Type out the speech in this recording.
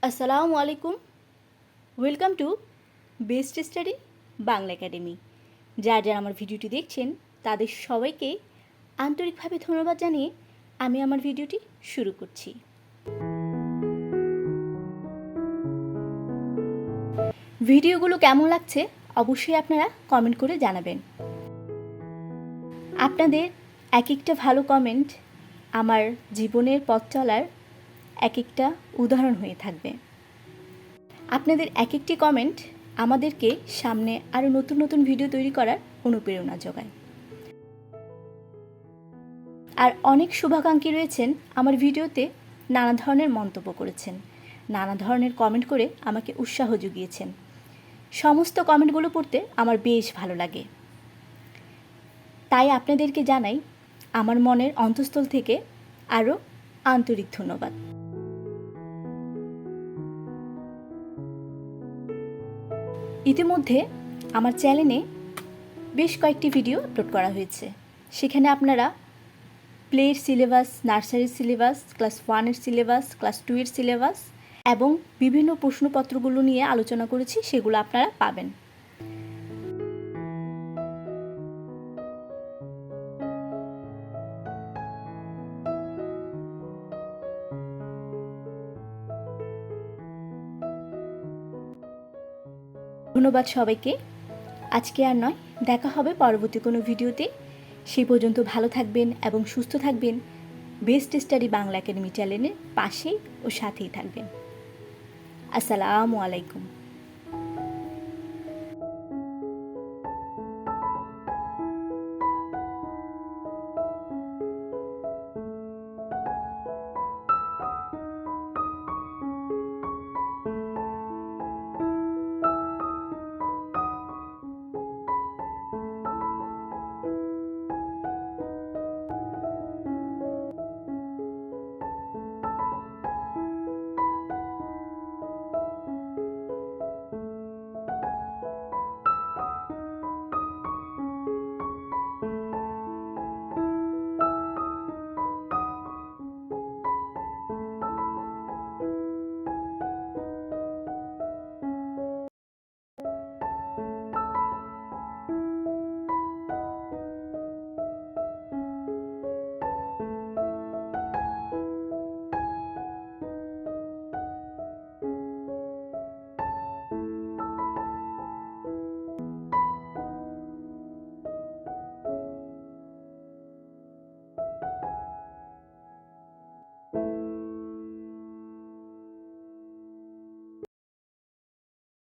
আসসালামু আলাইকুম। Welcome to best study Bangla academy. যারা আমার ভিডিওটি দেখছেন তাদের সবাইকে আন্তরিকভাবে ধন্যবাদ জানিয়ে আমি আমার ভিডিওটি শুরু করছি। ভিডিওগুলো কেমন লাগছে অবশ্যই আপনারা কমেন্ট করে জানাবেন। আপনাদের এক একটা ভালো কমেন্ট আমার জীবনের পথ চলার এক একটা উদাহরণ হয়ে থাকবে। আপনাদের এক একটি কমেন্ট আমাদেরকে সামনে আরও নতুন নতুন ভিডিও তৈরি করার অনুপ্রেরণা যোগায়। আর অনেক শুভাকাঙ্ক্ষী রয়েছেন আমার ভিডিওতে নানা ধরনের মন্তব্য করেছেন, নানা ধরনের কমেন্ট করে আমাকে উৎসাহ জুগিয়েছেন। সমস্ত কমেন্টগুলো পড়তে আমার বেশ ভালো লাগে। তাই আপনাদেরকে জানাই আমার মনের অন্তঃস্থল থেকে আরও আন্তরিক ধন্যবাদ। ইতিমধ্যে আমার চ্যানেলে বেশ কয়েকটি ভিডিও আপলোড করা হয়েছে। সেখানে আপনারা প্লের সিলেবাস, নার্সারির সিলেবাস, ক্লাস 1-এর সিলেবাস, ক্লাস 2-এর সিলেবাস এবং বিভিন্ন প্রশ্নপত্রগুলো নিয়ে আলোচনা করেছি, সেগুলো আপনারা পাবেন। ধন্যবাদ সবাইকে। আজকে আর নয়, দেখা হবে পরবর্তী কোনো ভিডিওতে। সেই পর্যন্ত ভালো থাকবেন এবং সুস্থ থাকবেন। বেস্ট স্টাডি বাংলা একাডেমি চ্যানেলের পাশেই ও সাথেই থাকবেন। আসসালামু আলাইকুম।